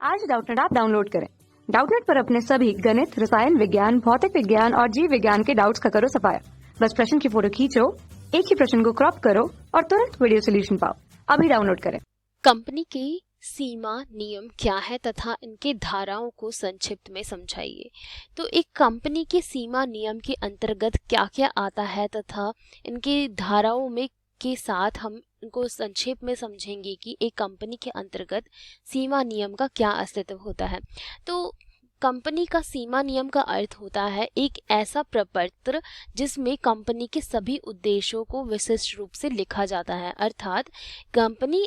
आज Doubtnut app download करें। Doubtnut पर अपने सभी गणित, रसायन विज्ञान, भौतिक विज्ञान और जीव विज्ञान के डाउट्स का करो सफाया। बस प्रश्न की फोटो खींचो, एक ही प्रश्न को क्रॉप करो और तुरंत वीडियो सोल्यूशन पाओ। अभी डाउनलोड करें। कंपनी की सीमा नियम क्या है तथा इनके धाराओं को संक्षिप्त में समझाइए। तो एक कंपनी के सीमा नियम के अंतर्गत क्या क्या आता है तथा इनके धाराओं में के साथ हम इनको संक्षेप में समझेंगे कि एक कंपनी के अंतर्गत सीमा नियम का क्या अस्तित्व होता है। तो कंपनी का सीमा नियम का अर्थ होता है एक ऐसा प्रपत्र जिसमें कंपनी के सभी उद्देश्यों को विशिष्ट रूप से लिखा जाता है। अर्थात कंपनी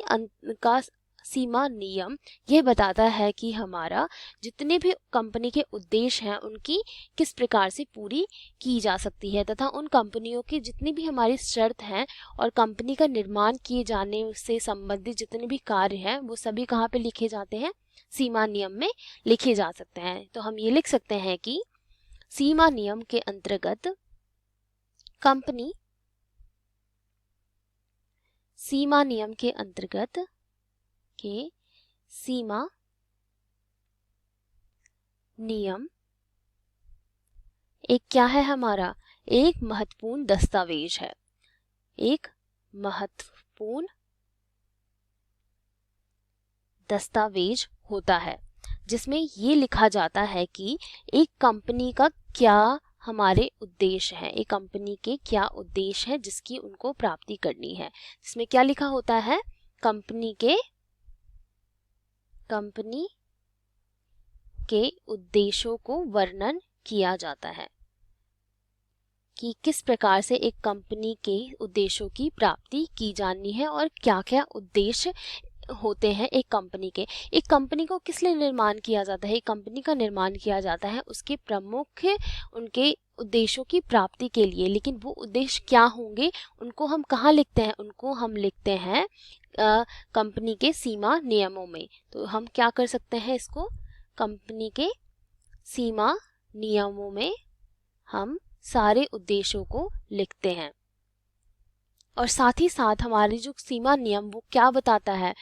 का सीमा नियम यह बताता है कि हमारा जितने भी कंपनी के उद्देश्य हैं उनकी किस प्रकार से पूरी की जा सकती है तथा उन कंपनियों की जितनी भी हमारी शर्त हैं और कंपनी का निर्माण किए जाने से संबंधित जितने भी कार्य हैं वो सभी कहाँ पे लिखे जाते हैं, सीमा नियम में लिखे जा सकते हैं। तो हम ये लिख सकते हैं कि सीमा नियम के अंतर्गत कंपनी सीमा नियम के अंतर्गत के सीमा नियम एक क्या है, हमारा एक महत्वपूर्ण दस्तावेज है। एक महत्वपूर्ण दस्तावेज होता है जिसमें ये लिखा जाता है कि एक कंपनी का क्या हमारे उद्देश्य है, एक कंपनी के क्या उद्देश्य है जिसकी उनको प्राप्ति करनी है। इसमें क्या लिखा होता है, कंपनी के उद्देश्यों को वर्णन किया जाता है कि किस प्रकार से एक कंपनी के उद्देश्यों की प्राप्ति की जानी है और क्या क्या उद्देश्य होते हैं एक कंपनी के। एक कंपनी को किस लिए निर्माण किया जाता है, एक कंपनी का निर्माण किया जाता है उसके प्रमुख उनके उद्देश्यों की प्राप्ति के लिए। लेकिन वो उद्देश्य क्या होंगे उनको हम कहाँ लिखते हैं, उनको हम लिखते हैं कंपनी के सीमा नियमों में। तो हम क्या कर सकते हैं, इसको कंपनी के सीमा नियमों में हम सारे उद्देश्यों को लिखते हैं। और साथ ही साथ हमारी जो सीमा नियम वो क्या बताता है,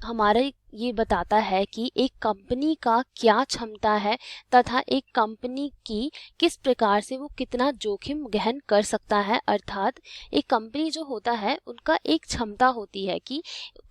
हमारा ये बताता है कि एक कंपनी का क्या क्षमता है तथा एक कंपनी की किस प्रकार से वो कितना जोखिम गहन कर सकता है। अर्थात एक कंपनी जो होता है उनका एक क्षमता होती है कि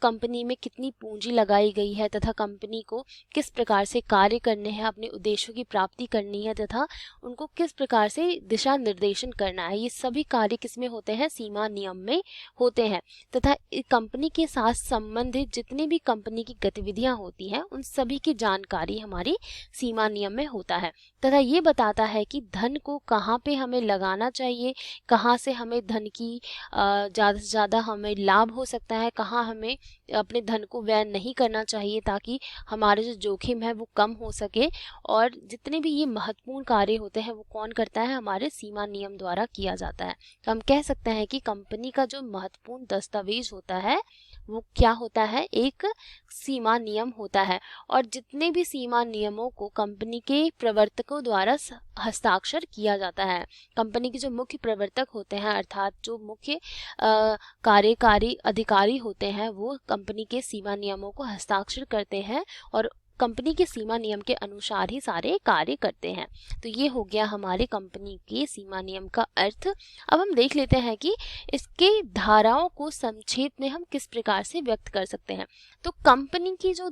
कंपनी में कितनी पूंजी लगाई गई है तथा कंपनी को किस प्रकार से कार्य करने हैं, अपने उद्देश्यों की प्राप्ति करनी है तथा उनको किस प्रकार से दिशा निर्देशन करना है। ये सभी कार्य किसमें होते हैं, सीमा नियम में होते हैं। तथा कंपनी के साथ संबंधित जितने भी कंपनी की गतिविधियां होती हैं उन सभी की जानकारी हमारी सीमा नियम में होता है। तथा ये बताता है कि धन को कहाँ पे हमें लगाना चाहिए, कहाँ से हमें धन की ज़्यादा से ज़्यादा हमें लाभ हो सकता है, कहाँ हमें अपने धन को व्यय नहीं करना चाहिए ताकि हमारे जो जोखिम है वो कम हो सके। और जितने भी ये महत्वपूर्ण कार्य होते हैं वो कौन करता है, हमारे सीमा नियम द्वारा किया जाता है। तो हम कह सकते हैं कि कंपनी का जो महत्वपूर्ण दस्तावेज होता है वो क्या होता है, एक सीमा नियम होता है। और जितने भी सीमा नियमों को कंपनी के प्रवर्तकों द्वारा हस्ताक्षर किया जाता है, कंपनी के जो मुख्य प्रवर्तक होते हैं अर्थात जो मुख्य कार्यकारी अधिकारी होते हैं वो कंपनी के सीमा नियमों को हस्ताक्षर करते हैं और कंपनी के सीमा नियम के अनुसार ही सारे कार्य करते हैं। तो ये हो गया हमारे कंपनी के सीमा नियम का अर्थ। अब हम देख लेते हैं कि इसके धाराओं को संक्षेप में हम किस प्रकार से व्यक्त कर सकते हैं। तो कंपनी की जो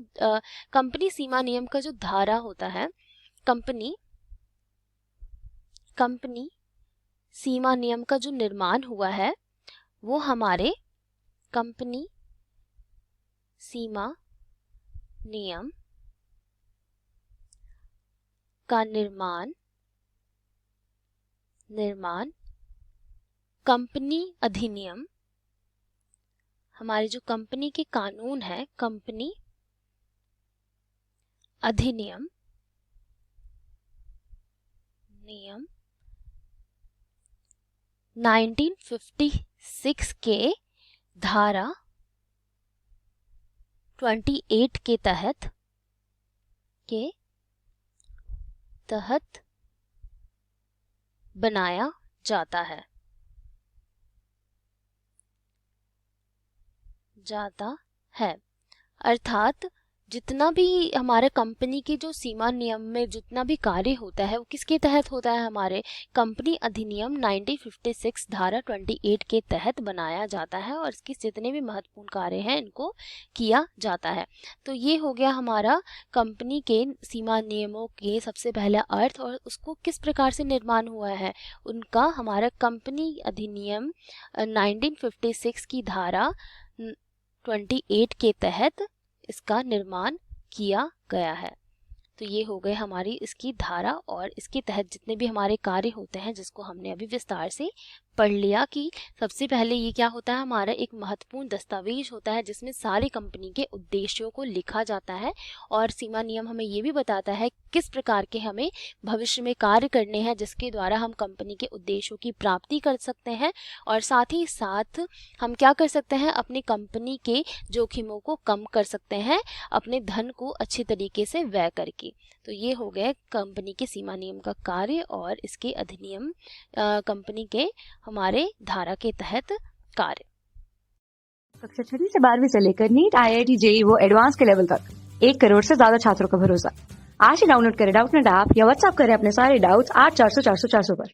कंपनी सीमा नियम का जो धारा होता है, कंपनी सीमा नियम का जो निर्माण हुआ है वो हमारे कंपनी सीमा नियम का निर्माण कंपनी अधिनियम, हमारे जो कंपनी के कानून है कंपनी अधिनियम 1956 के धारा 28 के तहत बनाया जाता है। अर्थात जितना भी हमारे कंपनी के जो सीमा नियम में जितना भी कार्य होता है वो किसके तहत होता है, हमारे कंपनी अधिनियम 1956 धारा 28 के तहत बनाया जाता है और इसके जितने भी महत्वपूर्ण कार्य हैं इनको किया जाता है। तो ये हो गया हमारा कंपनी के सीमा नियमों के सबसे पहला अर्थ और उसको किस प्रकार से निर्माण हुआ है उनका। हमारा कंपनी अधिनियम 1956 की धारा 28 के तहत इसका निर्माण किया गया है। तो ये हो गए हमारी इसकी धारा और इसके तहत जितने भी हमारे कार्य होते हैं जिसको हमने अभी विस्तार से पढ़ लिया कि सबसे पहले ये क्या होता है, हमारा एक महत्वपूर्ण दस्तावेज होता है जिसमें सारी कंपनी के उद्देश्यों को लिखा जाता है और सीमा नियम हमें ये भी बताता है किस प्रकार के हमें भविष्य में कार्य करने हैं जिसके द्वारा हम कंपनी के उद्देश्यों की प्राप्ति कर सकते हैं और साथ ही साथ हम क्या कर सकते हैं, अपनी कंपनी के जोखिमों को कम कर सकते हैं अपने धन को अच्छी तरीके से व्यय करके। तो ये हो गए कंपनी के सीमा नियम का कार्य और इसके अधिनियम कंपनी के हमारे धारा के तहत कार्य। कक्षा 6 से 12वीं से लेकर नीट, IIT, JEE वो एडवांस के लेवल तक 1 करोड़ से ज्यादा छात्रों का भरोसा। आज ही डाउनलोड करें डाउटनेट ऐप या व्हाट्सएप करें अपने सारे डाउट्स 8400 400 400 पर।